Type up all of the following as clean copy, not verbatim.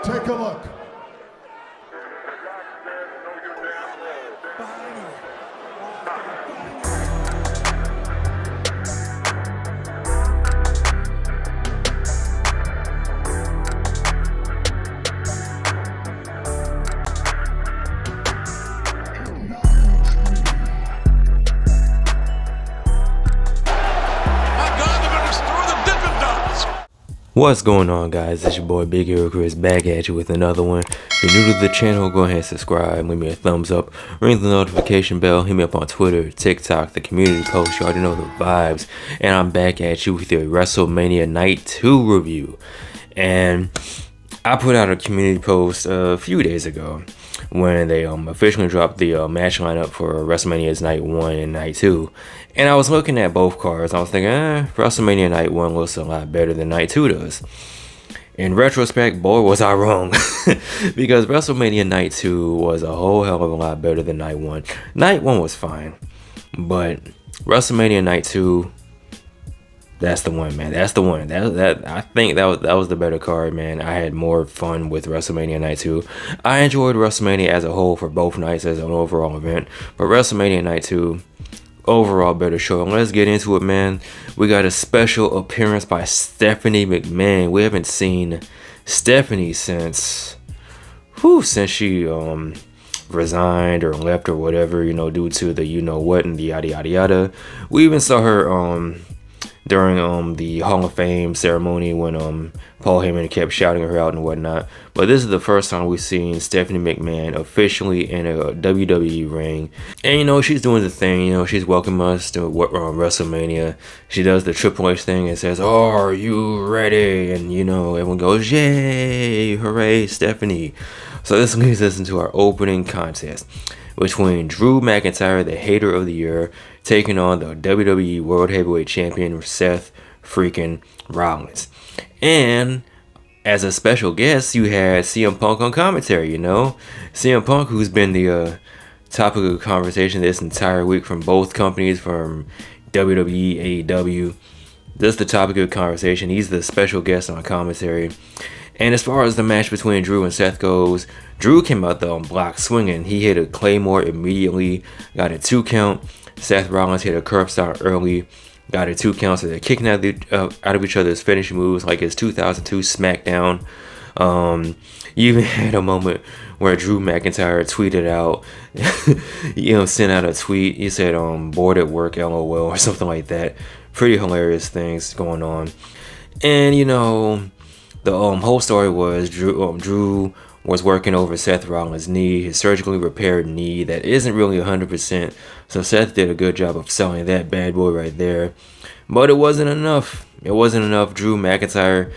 Take a look. What's going on, guys? It's your boy Big Hero Chris back at you with another one. If you're new to the channel, go ahead and subscribe, leave me a thumbs up, ring the notification bell, hit me up on Twitter, TikTok, the community post. You already know the vibes. And I'm back at you with your WrestleMania Night 2 review. And I put out a community post a few days ago when they officially dropped the match lineup for WrestleMania's Night 1 and Night 2. And I was looking at both cards. I was thinking, WrestleMania Night 1 looks a lot better than Night 2 does. In retrospect, boy, was I wrong. Because WrestleMania Night 2 was a whole hell of a lot better than Night 1. Night 1 was fine. But WrestleMania Night 2, that's the one, man. That's the one. I think that was the better card, man. I had more fun with WrestleMania Night 2. I enjoyed WrestleMania as a whole for both nights as an overall event. But WrestleMania Night 2, overall better show. And let's get into it, man. We got a special appearance by Stephanie McMahon. We haven't seen Stephanie since she resigned or left or whatever, due to the what and the yada yada yada. We even saw her during the Hall of Fame ceremony when Paul Heyman kept shouting her out and whatnot. But this is the first time we've seen Stephanie McMahon officially in a WWE ring. And she's doing the thing, she's welcoming us to WrestleMania. She does the Triple H thing and says, "Oh, are you ready?" And everyone goes, "Yay, hooray, Stephanie." So this leads us into our opening contest between Drew McIntyre, the hater of the year, taking on the WWE World Heavyweight Champion Seth freaking Rollins. And as a special guest, you had CM Punk on commentary, CM Punk, who's been the topic of conversation this entire week from both companies, from WWE, AEW. That's the topic of conversation. He's the special guest on commentary. And as far as the match between Drew and Seth goes, Drew came out the block swinging. He hit a Claymore immediately, got a 2 count. Seth Rollins hit a curb stomp early, got a 2 count. So they're kicking out of each other's finishing moves like his 2002 SmackDown. You even had a moment where Drew McIntyre tweeted out, sent out a tweet. He said, "bored at work, LOL," or something like that. Pretty hilarious things going on. And the whole story was Drew was working over Seth Rollins' knee, his surgically repaired knee that isn't really 100%. So Seth did a good job of selling that bad boy right there. But it wasn't enough. Drew McIntyre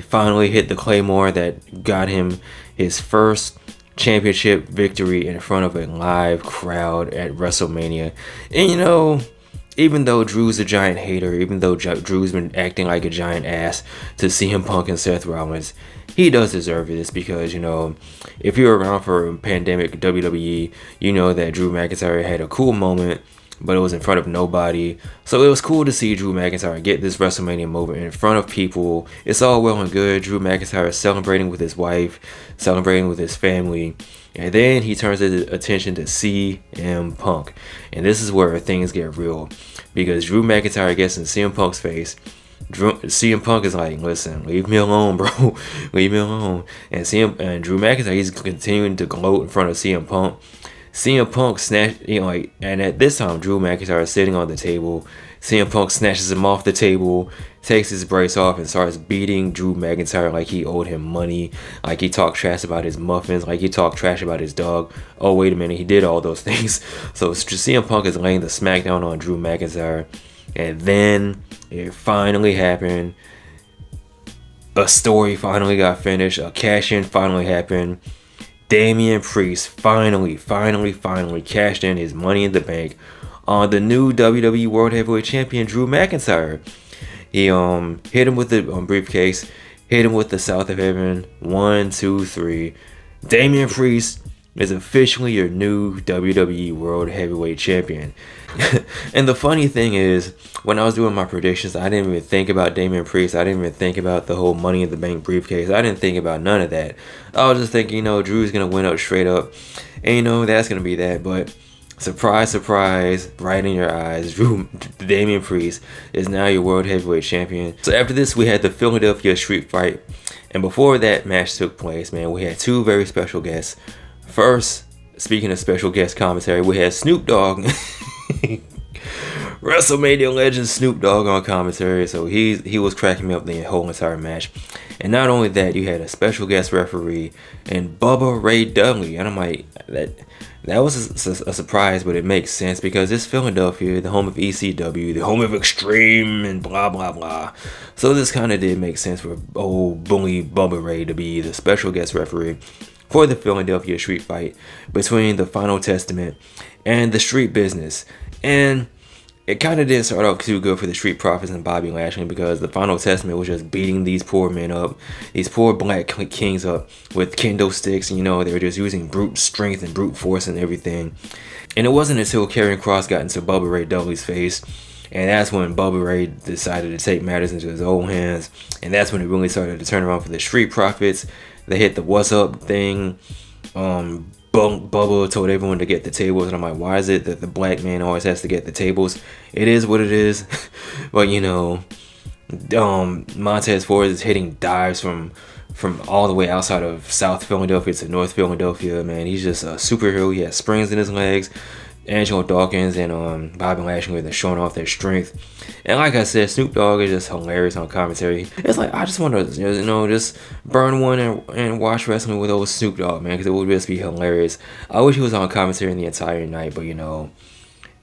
finally hit the Claymore that got him his first championship victory in front of a live crowd at WrestleMania. And even though Drew's a giant hater, even though Drew's been acting like a giant ass to CM Punk and Seth Rollins, he does deserve this because, if you're around for pandemic WWE, you know that Drew McIntyre had a cool moment, but it was in front of nobody. So it was cool to see Drew McIntyre get this WrestleMania moment in front of people. It's all well and good. Drew McIntyre celebrating with his wife, celebrating with his family. And then he turns his attention to CM Punk. And this is where things get real. Because Drew McIntyre gets in CM Punk's face. CM Punk is like, "Listen, leave me alone, bro. Leave me alone." And Drew McIntyre, he's continuing to gloat in front of CM Punk. CM Punk snatched, and at this time, Drew McIntyre is sitting on the table. CM Punk snatches him off the table, takes his brace off, and starts beating Drew McIntyre like he owed him money, like he talked trash about his muffins, like he talked trash about his dog. Oh, wait a minute, he did all those things. So CM Punk is laying the smackdown on Drew McIntyre. And then it finally happened. A story finally got finished. A cash-in finally happened. Damian Priest finally cashed in his Money in the Bank on the new WWE World Heavyweight Champion Drew McIntyre. He hit him with the briefcase, hit him with the South of Heaven. 1, 2, 3. Damian Priest is officially your new WWE World Heavyweight Champion. And the funny thing is, when I was doing my predictions, I didn't even think about Damian Priest. I didn't even think about the whole Money in the Bank briefcase. I didn't think about none of that. I was just thinking, Drew's going to win up straight up. And, that's going to be that. But surprise, surprise, right in your eyes, Damian Priest is now your World Heavyweight Champion. So after this, we had the Philadelphia Street Fight. And before that match took place, man, we had two very special guests. First, speaking of special guest commentary, we had Snoop Dogg. WrestleMania legend Snoop Dogg on commentary, so he was cracking me up the whole entire match. And not only that, you had a special guest referee and Bubba Ray Dudley, and I'm like, that was a surprise, but it makes sense because it's Philadelphia, the home of ECW, the home of Extreme, and blah blah blah. So this kind of did make sense for old bully Bubba Ray to be the special guest referee for the Philadelphia Street Fight between the Final Testament and the Street Business. And it kind of didn't start off too good for the Street Profits and Bobby Lashley because the Final Testament was just beating these poor men up, these poor black kings up with kendo sticks. And, they were just using brute strength and brute force and everything. And it wasn't until Karrion Kross got into Bubba Ray Dudley's face, and that's when Bubba Ray decided to take matters into his own hands. And that's when it really started to turn around for the Street Profits. They hit the "What's up" thing. Bubba told everyone to get the tables, and I'm like, why is it that the black man always has to get the tables? It is what it is. But Montez Ford is hitting dives from all the way outside of South Philadelphia to North Philadelphia. Man, he's just a superhero. He has springs in his legs. Angelo Dawkins and Bobby Lashley are showing off their strength. And like I said, Snoop Dogg is just hilarious on commentary. It's like, I just want to, just burn one and watch wrestling with old Snoop Dogg, man, because it would just be hilarious. I wish he was on commentary the entire night, but,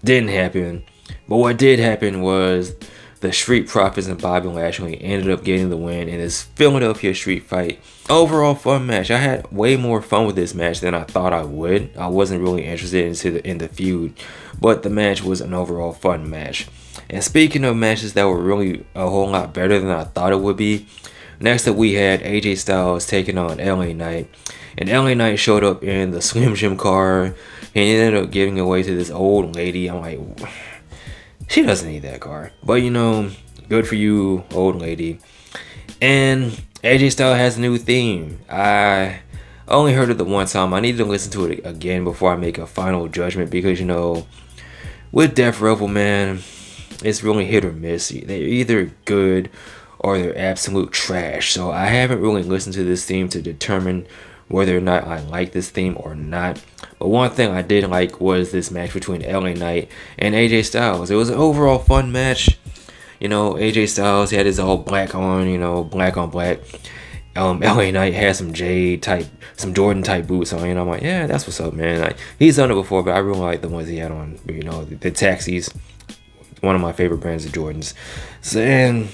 didn't happen. But what did happen was the Street Profits and Bobby Lashley ended up getting the win in this Philadelphia Street Fight. Overall fun match. I had way more fun with this match than I thought I would. I wasn't really interested in the feud, but the match was an overall fun match. And speaking of matches that were really a whole lot better than I thought it would be, next up we had AJ Styles taking on LA Knight. And LA Knight showed up in the Slim Jim car, and he ended up giving away to this old lady. I'm like, she doesn't need that car. But good for you, old lady. And AJ Styles has a new theme. I only heard it the one time. I need to listen to it again before I make a final judgment because, with Death Revel, man, it's really hit or miss. They're either good or they're absolute trash. So I haven't really listened to this theme to determine whether or not I like this theme or not. But one thing I did like was this match between LA Knight and AJ Styles. It was an overall fun match. AJ Styles had his all black on, black on black. LA Knight had some Jade type, some Jordan type boots on. I'm like, yeah, that's what's up, man. Like, he's done it before, but I really like the ones he had on. The Taxis, one of my favorite brands of Jordans. So, and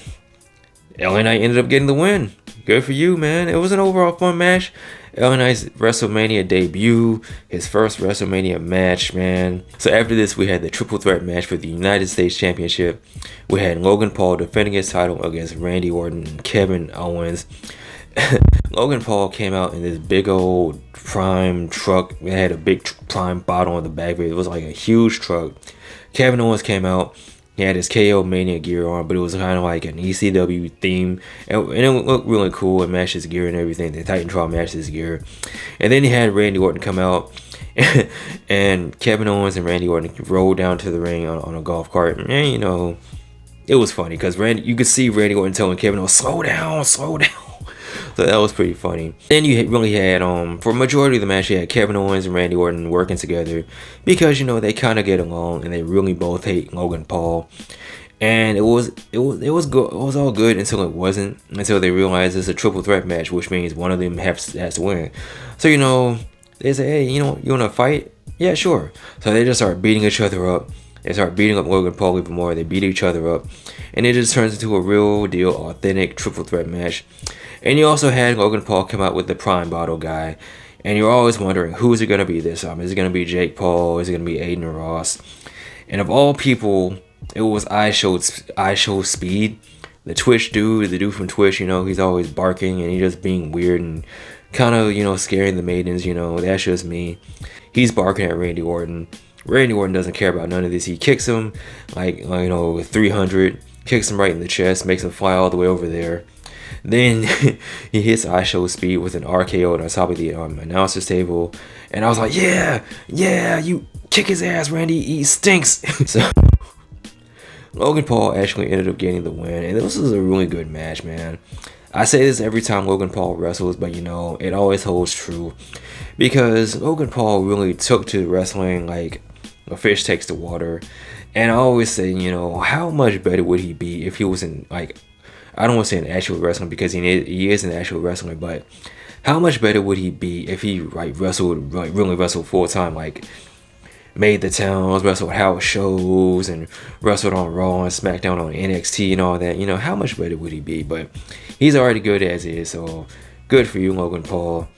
LA Knight ended up getting the win. Good for you, man. It was an overall fun match. LA Knight's WrestleMania debut, his first WrestleMania match, man. So after this, we had the triple threat match for the United States Championship. We had Logan Paul defending his title against Randy Orton and Kevin Owens. Logan Paul came out in this big old Prime truck. It had a big Prime bottle on the back of it. It was like a huge truck. Kevin Owens came out. He had his KO Mania gear on, but it was kind of like an ECW theme. And it looked really cool. It matched his gear and everything. The Titantron matched his gear. And then he had Randy Orton come out. And Kevin Owens and Randy Orton rolled down to the ring on a golf cart. And, it was funny because you could see Randy Orton telling Kevin Owens, slow down, slow down. So that was pretty funny. Then you really had, for a majority of the match, you had Kevin Owens and Randy Orton working together because, they kind of get along and they really both hate Logan Paul. And it was good. It was all good until it wasn't, until they realized it's a triple threat match, which means one of them has to win. So, they say, hey, you want to fight? Yeah, sure. So they just start beating each other up. They start beating up Logan Paul even more. They beat each other up. And it just turns into a real deal, authentic triple threat match. And you also had Logan Paul come out with the Prime Bottle guy. And you're always wondering, who is it going to be this time? Is it going to be Jake Paul? Is it going to be Aiden Ross? And of all people, it was I Show Speed. the Twitch dude, the dude from Twitch, you know, he's always barking and he's just being weird and kind of, you know, scaring the maidens, you know, that's just me. He's barking at Randy Orton. Randy Orton doesn't care about none of this. He kicks him like you know, 300, kicks him right in the chest, makes him fly all the way over there. Then he hits ISHO speed with an RKO on top of the announcer's table. And I was like, yeah, you kick his ass, Randy, he stinks. So Logan Paul actually ended up getting the win. And this was a really good match, man. I say this every time Logan Paul wrestles, but you know, it always holds true. Because Logan Paul really took to wrestling like a fish takes to water. And I always say, you know, how much better would he be if he was in, like, I don't want to say an actual wrestler because he is an actual wrestler, but how much better would he be if he like wrestled, like really wrestled full time, like made the towns, wrestled house shows, and wrestled on Raw and SmackDown on NXT and all that? You know, how much better would he be? But he's already good as is, so good for you, Logan Paul.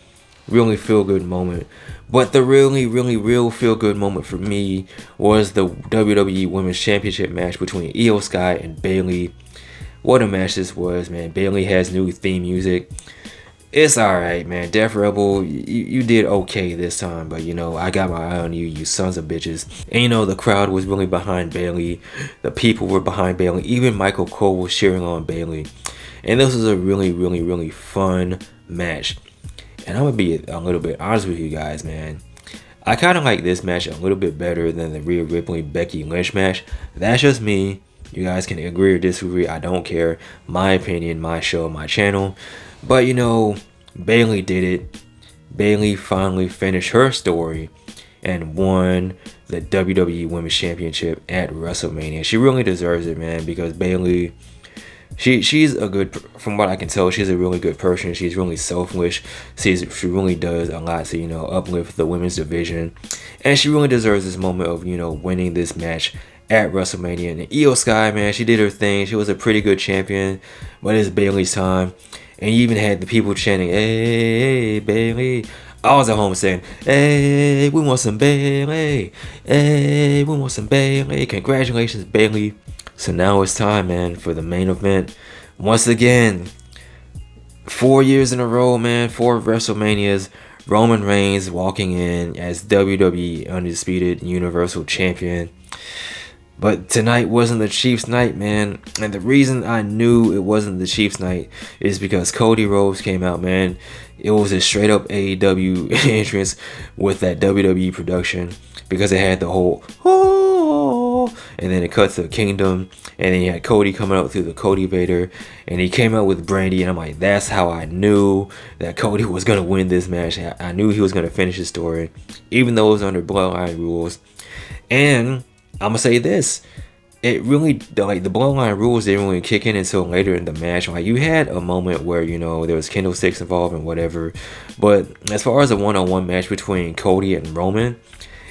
Really feel good moment. But the really real feel good moment for me was the WWE Women's Championship match between Io Sky and Bayley. What a match this was, man. Bayley has new theme music. It's alright, man. Def Rebel, you did okay this time, but you know, I got my eye on you, you sons of bitches. And you know, the crowd was really behind Bayley. The people were behind Bayley. Even Michael Cole was cheering on Bayley. And this was a really fun match. And I'm gonna be a little bit honest with you guys, man. I kind of like this match a little bit better than the Rhea Ripley Becky Lynch match. That's just me. You guys can agree or disagree. I don't care. My opinion, my show, my channel. But you know, Bayley did it. Bayley finally finished her story and won the WWE Women's Championship at WrestleMania. She really deserves it, man, because Bayley, she's a good, from what I can tell, she's a really good person. She's really selfless. She really does a lot to, you know, uplift the women's division. And she really deserves this moment of, you know, winning this match at WrestleMania. And Io Sky, man, she did her thing. She was a pretty good champion, but it's Bayley's time. And you even had the people chanting, hey, Bayley. I was at home saying, hey, we want some Bayley. Hey, we want some Bayley. Congratulations, Bayley. So now it's time, man, for the main event. Once again, 4 years in a row, man, 4 WrestleManias. Roman Reigns walking in as WWE Undisputed Universal Champion. But tonight wasn't the Chiefs' night, man. And the reason I knew it wasn't the Chiefs' night is because Cody Rhodes came out, man. It was a straight up AEW entrance with that WWE production, because it had the whole, oh, and then it cuts to Kingdom, and then you had Cody coming out through the Cody Vader, and he came out with Brandy, and I'm like, that's how I knew that Cody was going to win this match. I knew he was going to finish his story, even though it was under Bloodline rules. And I'm gonna say this, it really, like, the Bloodline rules didn't really kick in until later in the match. Like, you had a moment where, you know, there was candlesticks involved and whatever, but as far as a one-on-one match between Cody and Roman,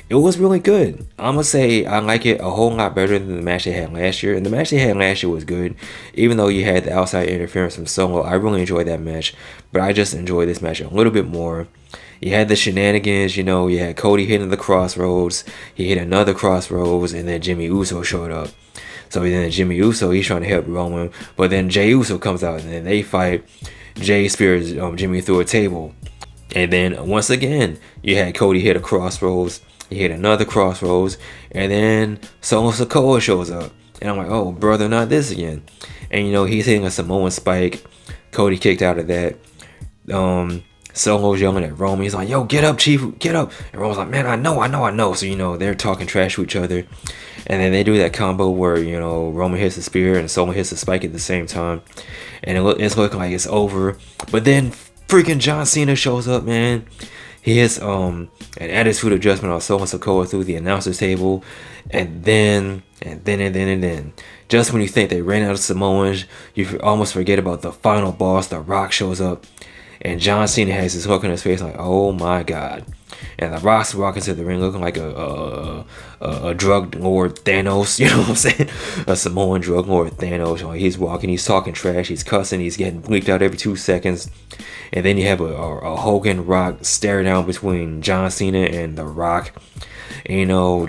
it was really good. I'm gonna say I like it a whole lot better than the match they had last year. And the match they had last year was good, even though you had the outside interference from Solo. I really enjoyed that match, but I just enjoyed this match a little bit more. You had the shenanigans, you know, you had Cody hitting the crossroads, he hit another crossroads, and then Jimmy Uso showed up. So then Jimmy Uso, he's trying to help Roman, but then Jey Uso comes out, and then they fight. Jey spears Jimmy through a table. And then, once again, you had Cody hit a crossroads, he hit another crossroads, and then Solo Sikoa shows up. And I'm like, oh, brother, not this again. And, you know, he's hitting a Samoan spike. Cody kicked out of that. Solo's yelling at Roman. He's like, yo, get up, Chief, get up. And Roman's like, man, I know. So, you know, they're talking trash to each other. And then they do that combo where, you know, Roman hits the spear and Solo hits the spike at the same time. And it's looking like it's over. But then freaking John Cena shows up, man. He hits an attitude adjustment on Solo Sikoa through the announcer's table. And then, just when you think they ran out of Samoans, you almost forget about the final boss. The Rock shows up. And John Cena has his hook in his face like, oh my God. And the Rock's walking to the ring looking like a drug lord Thanos, you know what I'm saying? A Samoan drug lord Thanos. He's walking, he's talking trash, he's cussing, he's getting bleeped out every 2 seconds. And then you have a Hogan Rock stare down between John Cena and the Rock. And, you know,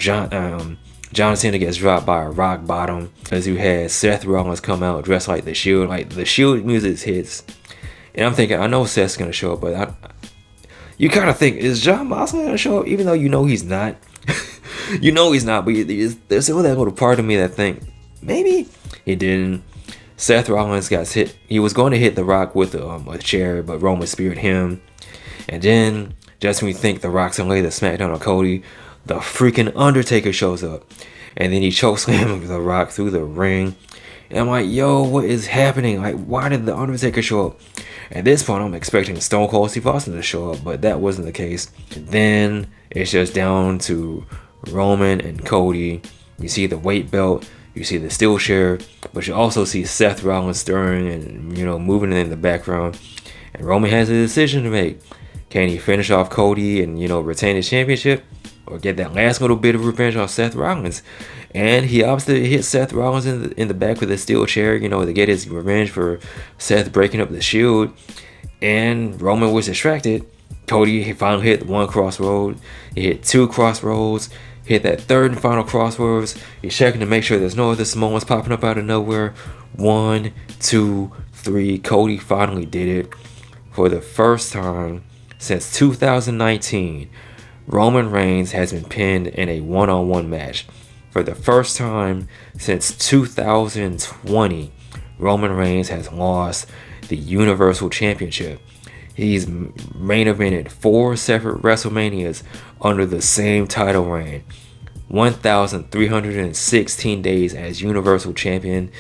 John Cena gets dropped by a rock bottom, as you had Seth Rollins come out dressed like the Shield. Like, the Shield music hits, and I'm thinking, I know Seth's gonna show up, but you kind of think, is John Moxley gonna show up? Even though you know he's not. You know he's not, but there's still that little part of me that think maybe he didn't. Seth Rollins got hit. He was going to hit The Rock with a chair, but Roman speared him. And then, just when you think The Rock's gonna lay the smackdown on Cody, the freaking Undertaker shows up. And then he chokeslams The Rock through the ring. And I'm like, yo, what is happening? Like, why did the Undertaker show up? At this point, I'm expecting Stone Cold Steve Austin to show up, but that wasn't the case. And then it's just down to Roman and Cody. You see the weight belt, you see the steel chair, but you also see Seth Rollins stirring and, you know, moving in the background. And Roman has a decision to make. Can he finish off Cody and, you know, retain his championship, or get that last little bit of revenge on Seth Rollins? And he obviously hit Seth Rollins in the back with a steel chair, you know, to get his revenge for Seth breaking up the Shield. And Roman was distracted. Cody, he finally hit one crossroad. He hit two crossroads. Hit that third and final crossroads. He's checking to make sure there's no other Samoans popping up out of nowhere. 1, 2, 3. Cody finally did it. For the first time since 2019, Roman Reigns has been pinned in a one-on-one match. For the first time since 2020, Roman Reigns has lost the Universal Championship. He's main evented 4 separate WrestleManias under the same title reign. 1,316 days as Universal Champion.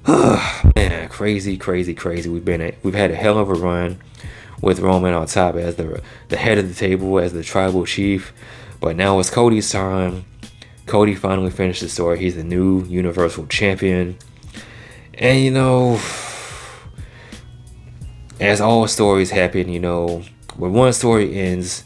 Man, crazy. We've had a hell of a run with Roman on top as the head of the table, as the tribal chief. But now it's Cody's time. Cody finally finished the story. He's the new Universal Champion. And, you know, as all stories happen, you know, when one story ends,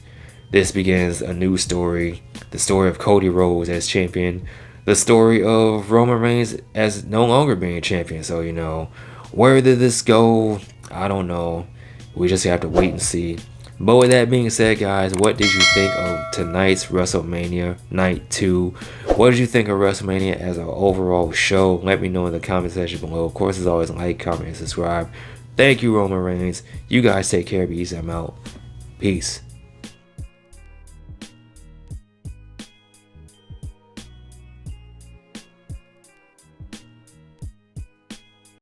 this begins a new story. The story of Cody Rhodes as champion. The story of Roman Reigns as no longer being champion. So, you know, where did this go? I don't know. We just have to wait and see. But with that being said, guys, what did you think of tonight's WrestleMania Night 2? What did you think of WrestleMania as an overall show? Let me know in the comment section below. Of course, as always, like, comment, and subscribe. Thank you, Roman Reigns. You guys take care. Peace. I'm out. Peace.